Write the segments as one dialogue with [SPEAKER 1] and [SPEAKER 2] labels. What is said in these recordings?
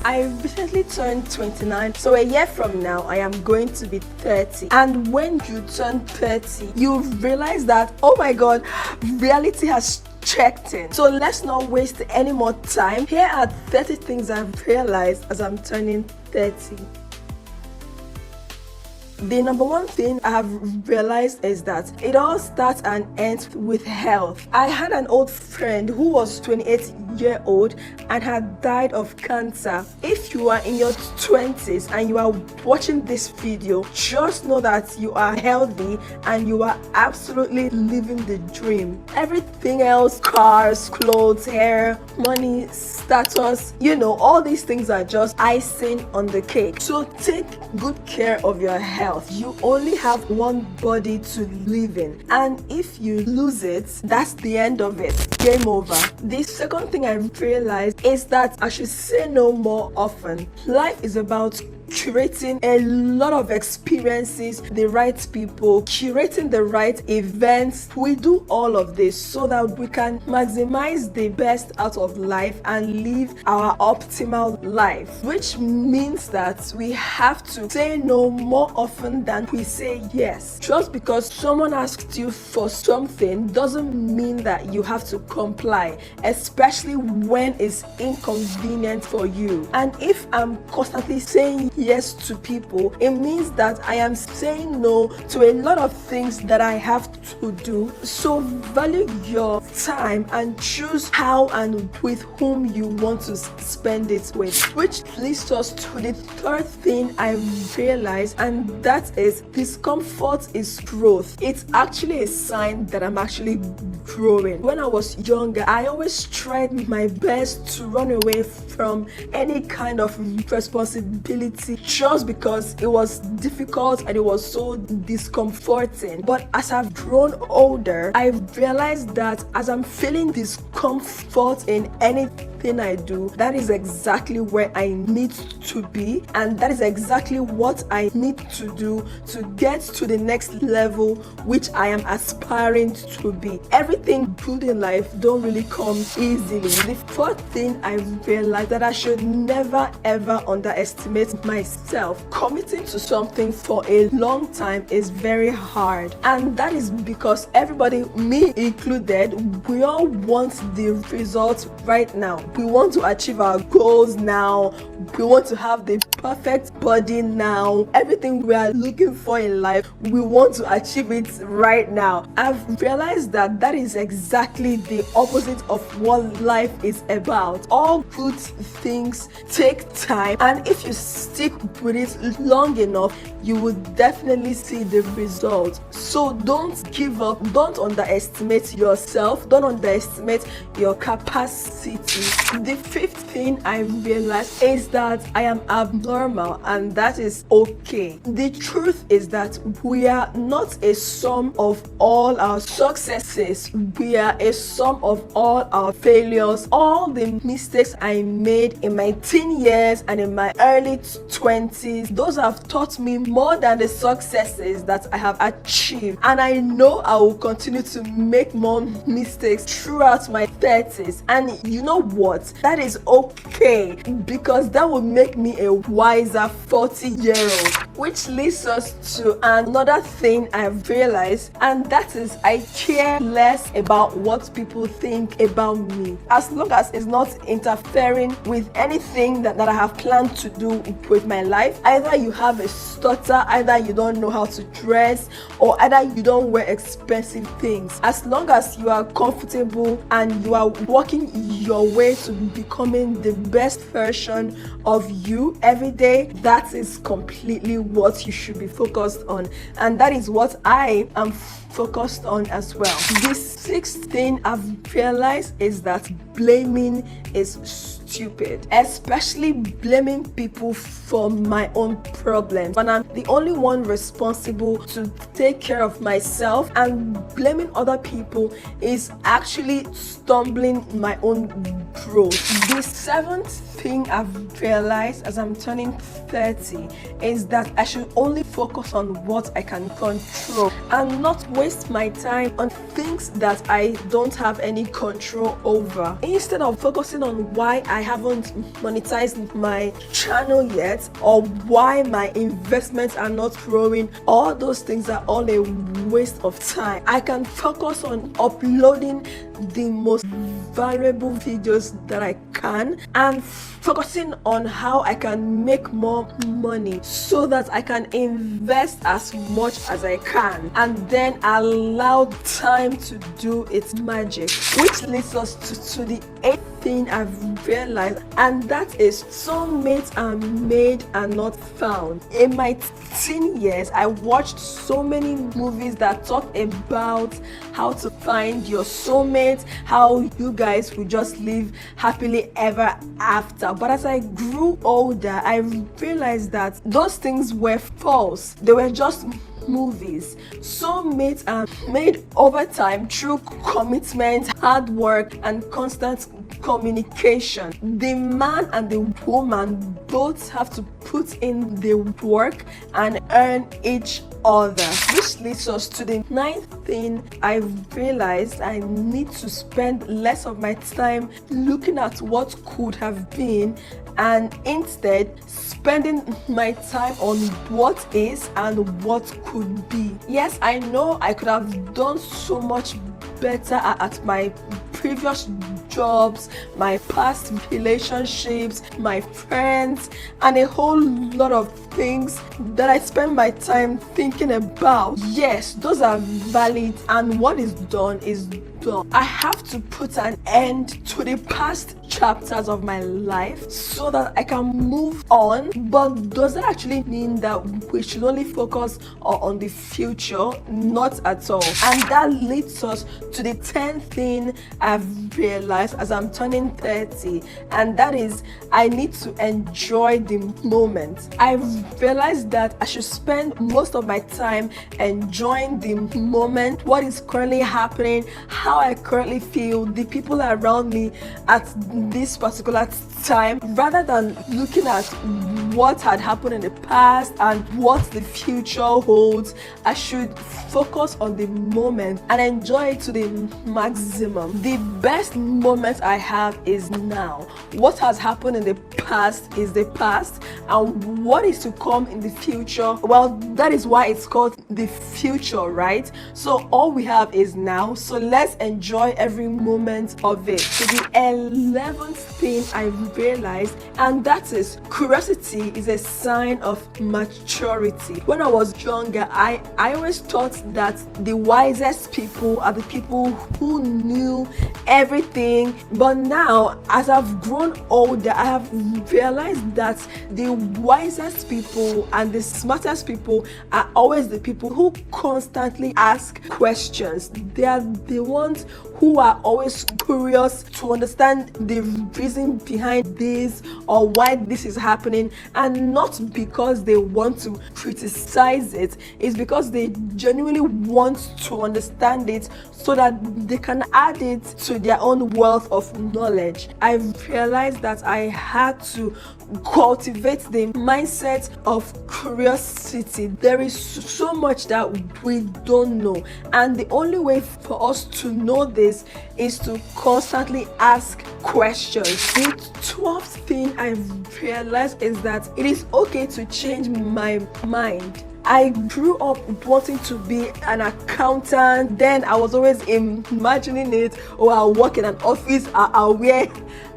[SPEAKER 1] I recently turned 29, so a year from now I am going to be 30. And when you turn 30, you realize that, oh my god, reality has checked in. So let's not waste any more time. Here are 30 things I've realized as I'm turning 30. The number one thing I have realized is that it all starts and ends with health. I had an old friend who was 28-year-old and had died of cancer. If you are in your 20s and you are watching this video, just know that you are healthy and you are absolutely living the dream. Everything else, cars, clothes, hair, money, status, all these things are just icing on the cake. So take good care of your health. You only have one body to live in, and if you lose it, that's the end of it. Game over. The second thing I realized is that I should say no more often. Life is about curating a lot of experiences, the right people, curating the right events. We do all of this so that we can maximize the best out of life and live our optimal life, which means that we have to say no more often than we say yes. Just because someone asked you for something doesn't mean that you have to comply, especially when it's inconvenient for you. And if I'm constantly saying yes to people, it means that I am saying no to a lot of things that I have to do. So value your time and choose how and with whom you want to spend it with. Which leads us to the third thing I realized, and that is discomfort is growth. It's actually a sign that I'm actually growing. When I was younger, I always tried my best to run away from any kind of responsibility just because it was difficult and it was so discomforting. But as I've grown older, I've realized that as I'm feeling discomfort in anything I do, that is exactly where I need to be, and that is exactly what I need to do to get to the next level which I am aspiring to be. Everything good in life don't really come easily. The fourth thing I realized that I should never ever underestimate myself. Committing to something for a long time is very hard, and that is because everybody, me included, we all want the results right now. We want to achieve our goals now. We want to have the perfect body now. Everything we are looking for in life, we want to achieve it right now. I've realized that that is exactly the opposite of what life is about. All good things take time, and if you stick with it long enough, you will definitely see the result. So don't give up. Don't underestimate yourself. Don't underestimate your capacity. The fifth thing I realized is that I am abnormal, and that is okay. The truth is that we are not a sum of all our successes. We are a sum of all our failures. All the mistakes I made in my teen years and in my early 20s, those have taught me more than the successes that I have achieved. And I know I will continue to make more mistakes throughout my 30s. And you know what? That is okay, because that will make me a wiser 40-year-old. Which leads us to another thing I've realized, and that is I care less about what people think about me, as long as it's not interfering with anything that I have planned to do with my life. Either you have a stutter, either you don't know how to dress, or either you don't wear expensive things. As long as you are comfortable and you are walking your way to becoming the best version of you every day, that is completely what you should be focused on, and that is what I am focused on as well. The sixth thing I've realized is that blaming is stupid, especially blaming people for my own problems when I'm the only one responsible to take care of myself. And blaming other people is actually stumbling my own growth. The seventh thing I've realized as I'm turning 30 is that I should only focus on what I can control and not waste my time on things that I don't have any control over. Instead of focusing on why I haven't monetized my channel yet, or why my investments are not growing, all those things are all a waste of time. I can focus on uploading the most valuable videos that I can and focusing on how I can make more money so that I can invest as much as I can, and then allow time to do its magic. Which leads us to the eighth thing I've realized, and that is soulmates are made and not found. In my teen years, I watched so many movies that talk about how to find your soulmate, how you guys will just live happily ever after. But as I grew older, I realized that those things were false. They were just movies. Soulmates are made over time through commitment, hard work, and constant communication. The man and the woman both have to put in the work and earn each other. Which leads us to the ninth thing I realized: I need to spend less of my time looking at what could have been and instead spending my time on what is and what could be. Yes, I know I could have done so much better at my previous jobs, my past relationships, my friends, and a whole lot of things that I spend my time thinking about. Yes, those are valid, and what is done is done. I have to put an end to the past chapters of my life so that I can move on. But does that actually mean that we should only focus on the future? Not at all. And that leads us to the 10th thing I've realized as I'm turning 30, and that is I need to enjoy the moment. I've realized that I should spend most of my time enjoying the moment, what is currently happening, how I currently feel, the people around me at this particular time, rather than looking at what had happened in the past and what the future holds. I should focus on the moment and enjoy it to the maximum. The best moment I have is now. What has happened in the past is the past, and what is to come in the future, well, that is why it's called the future, right? So all we have is now, so let's enjoy every moment of it. So the 11th thing I realized, and that is curiosity is a sign of maturity. When I was younger, I always thought that the wisest people are the people who knew everything, but now as I've grown older, I have realized that the wisest people and the smartest people are always the people who constantly ask questions. They are the ones who are always curious to understand the reason behind this or why this is happening, and not because they want to criticize it. It's because they genuinely want to understand it so that they can add it to their own wealth of knowledge. I realized that I had to cultivate the mindset of curiosity. There is so much that we don't know, and the only way for us to know this is to constantly ask questions. The 12th thing I realized is that it is okay to change my mind. I grew up wanting to be an accountant. Then I was always imagining it, or I'll work in an office, I'll wear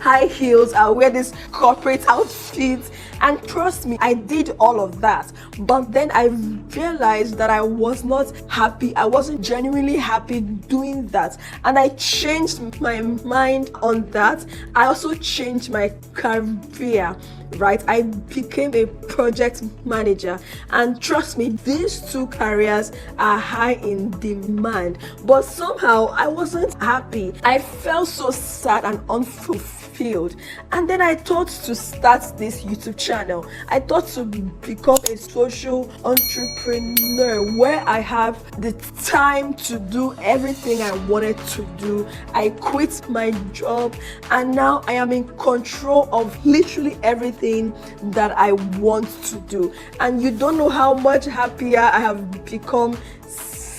[SPEAKER 1] high heels, I'll wear this corporate outfit, and trust me, I did all of that. But then I realized that I was not happy. I wasn't genuinely happy doing that, and I changed my mind on that. I also changed my career, right? I became a project manager, and trust me, these two careers are high in demand, but somehow I wasn't happy. I felt so sad and unfulfilled, and then I thought to start this YouTube channel. I thought to become a social entrepreneur where I have the time to do everything I wanted to do. I quit my job, and now I am in control of literally everything that I want to do. And you don't know how much happier I have become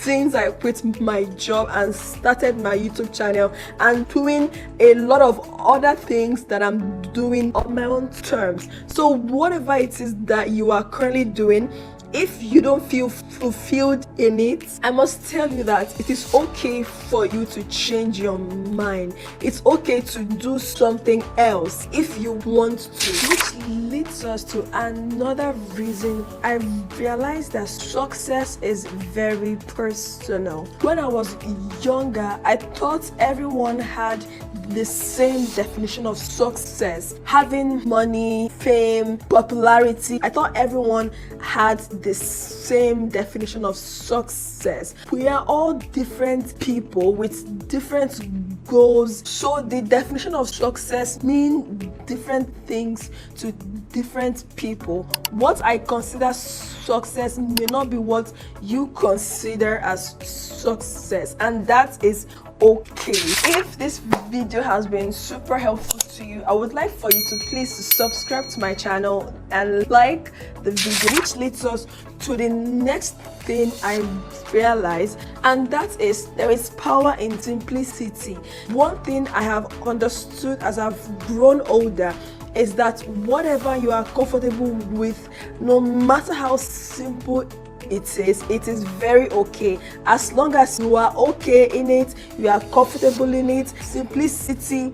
[SPEAKER 1] since I quit my job and started my YouTube channel and doing a lot of other things that I'm doing on my own terms. So whatever it is that you are currently doing, if you don't feel fulfilled in it, I must tell you that it is okay for you to change your mind. It's okay to do something else if you want to. Which leads us to another reason I realized that success is very personal. When I was younger, I thought everyone had the same definition of success. Having money, fame, popularity. I thought everyone had the same definition of success. We are all different people with different goals. So the definition of success means different things to different people. What I consider success may not be what you consider as success, and that is okay. If this video has been super helpful to you, I would like for you to please subscribe to my channel and like the video, which leads us to the next thing I realized, and that is there is power in simplicity. One thing I have understood as I've grown older is that whatever you are comfortable with, no matter how simple it is very okay. As long as you are okay in it, you are comfortable in it, simplicity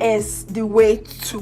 [SPEAKER 1] is the way to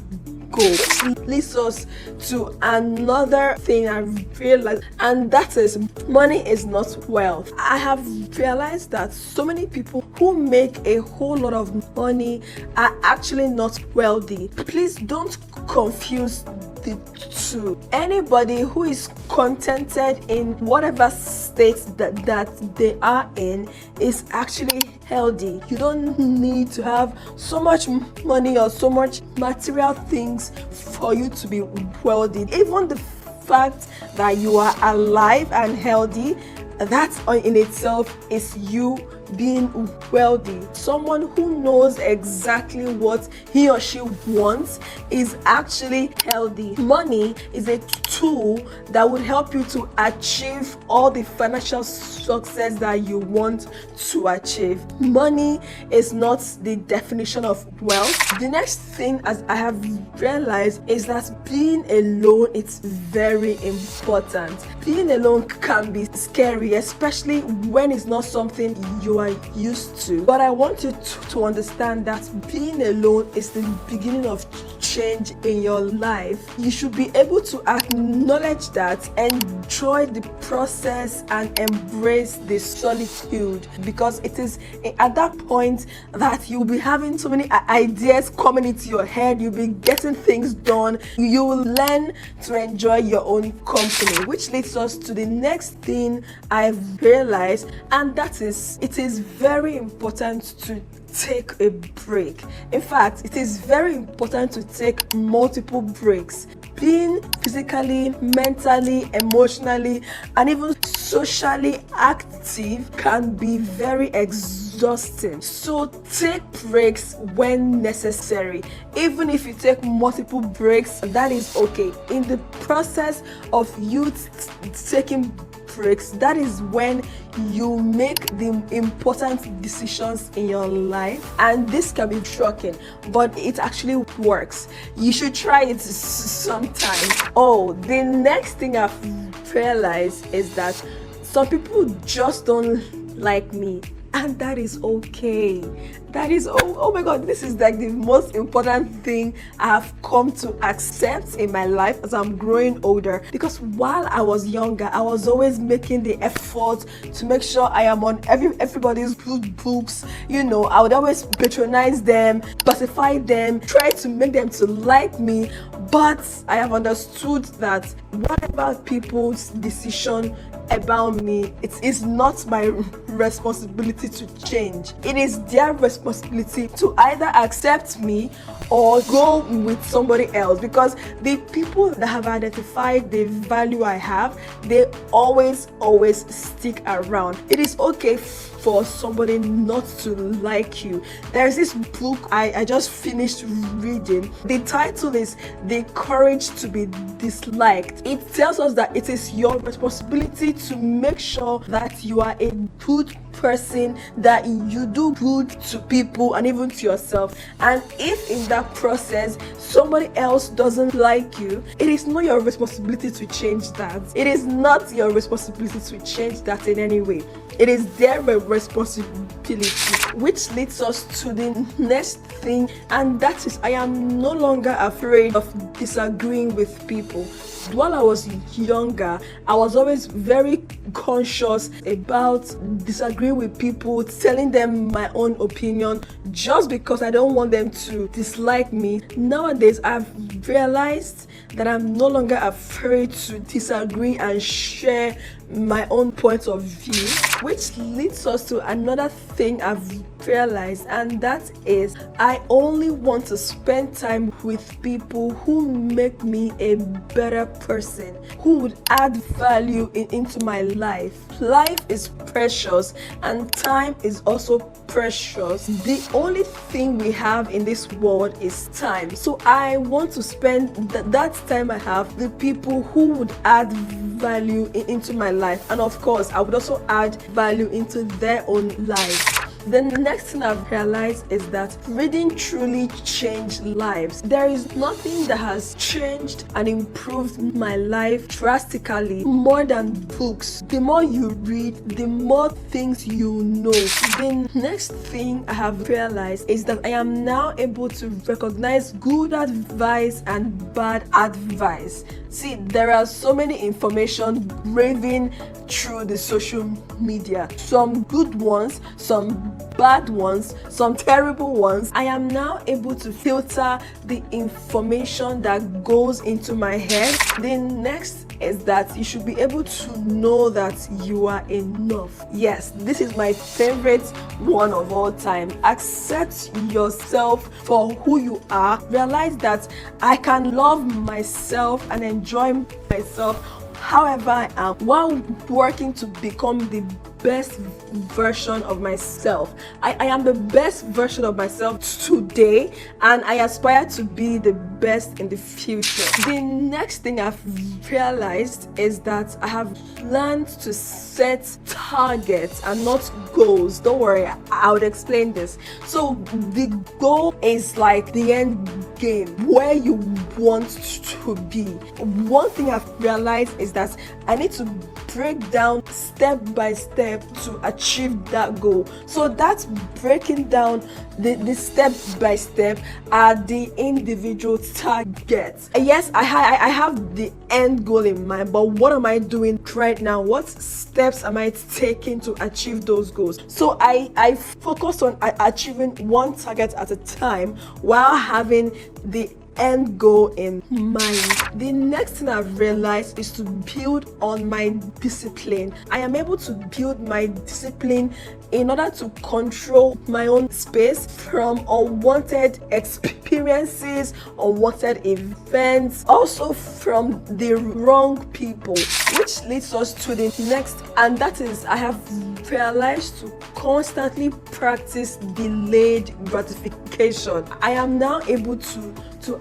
[SPEAKER 1] go. Which leads us to another thing I realized, and that is money is not wealth. I have realized that so many people who make a whole lot of money are actually not wealthy. Please don't confuse the two. Anybody who is contented in whatever state that they are in is actually healthy. You don't need to have so much money or so much material things for you to be wealthy. Even the fact that you are alive and healthy, that in itself is you being wealthy. Someone who knows exactly what he or she wants is actually healthy. Money is a tool that would help you to achieve all the financial success that you want to achieve. Money is not the definition of wealth. The next thing, as I have realized, is that being alone is very important. Being alone can be scary, especially when it's not something you are used to. But I want you to understand that being alone is the beginning of change in your life. You should be able to acknowledge that, enjoy the process, and embrace the solitude, because it is at that point that you'll be having so many ideas coming into your head. You'll be getting things done. You will learn to enjoy your own company, which leads us to the next thing I've realized, and that is it is very important to take a break. In fact, it is very important to take multiple breaks. Being physically, mentally, emotionally, and even socially active can be very exhausting. So take breaks when necessary. Even if you take multiple breaks, that is okay. In the process of you taking breaks, that is when you make the important decisions in your life, and this can be shocking, but it actually works. You should try it sometime. Oh, the next thing I've realized is that some people just don't like me, and that is okay. That is, oh my god, this is like the most important thing I have come to accept in my life as I'm growing older. Because while I was younger, I was always making the effort to make sure I am on everybody's good books. You know, I would always patronize them, pacify them, try to make them to like me. But I have understood that whatever people's decision about me, it is not my responsibility to change. It is their responsibility to either accept me or go with somebody else, because the people that have identified the value I have, they always stick around. It is okay for somebody not to like you. There's this book I just finished reading. The title is The Courage to be Disliked. It tells us that it is your responsibility to make sure that you are a good person, that you do good to people and even to yourself. And if in that process somebody else doesn't like you, it is not your responsibility to change that. It is not your responsibility to change that in any way. It is their responsibility, which leads us to the next thing, and that is I am no longer afraid of disagreeing with people. While I was younger, I was always very conscious about disagreeing with people, telling them my own opinion just because I don't want them to dislike me. Nowadays, I've realized that I'm no longer afraid to disagree and share my own point of view, which leads us to another thing I've realized, and that is I only want to spend time with people who make me a better person, who would add value into my life. Life is precious and time is also precious. The only thing we have in this world is time. So I want to spend that time I have with people who would add value into my life, and of course I would also add value into their own lives. The next thing I've realized is that reading truly changed lives. There is nothing that has changed and improved my life drastically more than books. The more you read, the more things you know. The next thing I have realized is that I am now able to recognize good advice and bad advice. See, there are so many information raving through the social media. Some good ones, some bad ones, some terrible ones. I am now able to filter the information that goes into my head. The next is that you should be able to know that you are enough. Yes, this is my favorite one of all time. Accept yourself for who you are. Realize that I can love myself and enjoy myself however I am, while working to become the best version of myself. I am the best version of myself today, and I aspire to be the best in the future. The next thing I've realized is that I have learned to set targets and not goals. Don't worry, I would explain this. So the goal is like the end game, where you want to be. One thing I've realized is that I need to break down step by step to achieve that goal. So that's breaking down the step by step are the individual targets. Yes, I have the end goal in mind, but what am I doing right now? What steps am I taking to achieve those goals? So I focus on achieving one target at a time while having the end goal in mind. The next thing I've realized is to build on my discipline. I am able to build my discipline in order to control my own space from unwanted experiences, unwanted events, also from the wrong people, which leads us to the next, and that is I have realized to constantly practice delayed gratification. I am now able to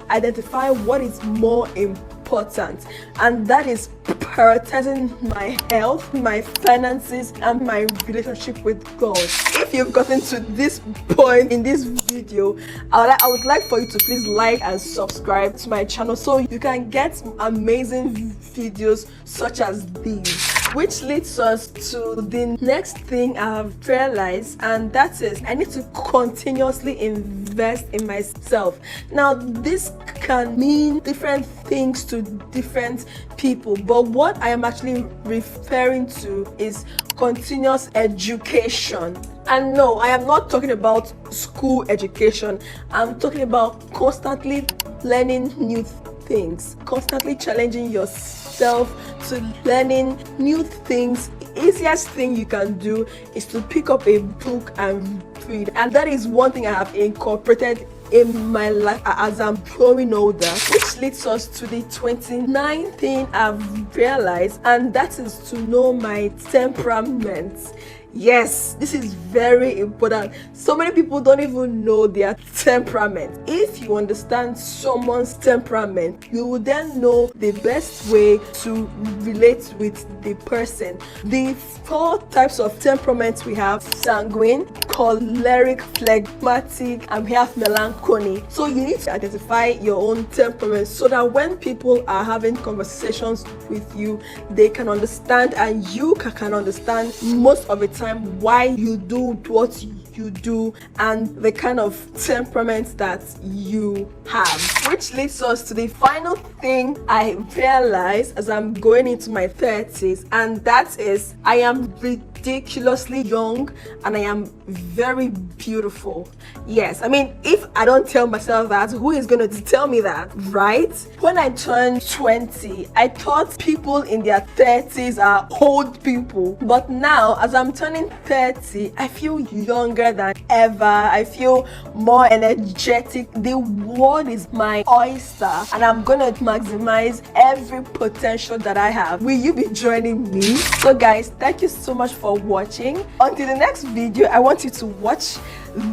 [SPEAKER 1] identify what is more important, and that is prioritizing my health, my finances, and my relationship with God. If you've gotten to this point in this video, I would like for you to please like and subscribe to my channel so you can get amazing videos such as these. Which leads us to the next thing I've realized, and that is I need to continuously invest in myself. Now, this can mean different things to different people, but what I am actually referring to is continuous education. And no, I am not talking about school education. I'm talking about constantly learning new things, constantly challenging yourself to learning new things. The easiest thing you can do is to pick up a book and read, and that is one thing I have incorporated in my life as I'm growing older, which leads us to the 29th thing I've realized, and that is to know my temperament. Yes, this is very important. So many people don't even know their temperament. If you understand someone's temperament, you will then know the best way to relate with the person. The 4 types of temperaments we have: sanguine, choleric, phlegmatic, and we have melancholy. So you need to identify your own temperament so that when people are having conversations with you, they can understand, and you can understand most of the time why you do what you do and the kind of temperament that you have. Which leads us to the final thing I realized as I'm going into my 30s, and that is I am ridiculously young and I am very beautiful. Yes, I mean, if I don't tell myself that, who is going to tell me that, right? When I turned 20, I thought people in their 30s are old people, but now as I'm turning 30, I feel younger than ever. I feel more energetic. The world is my oyster and I'm gonna maximize every potential that I have. Will you be joining me? So guys, thank you so much for watching. Until the next video, I want you to watch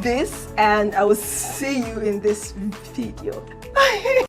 [SPEAKER 1] this and I will see you in this video.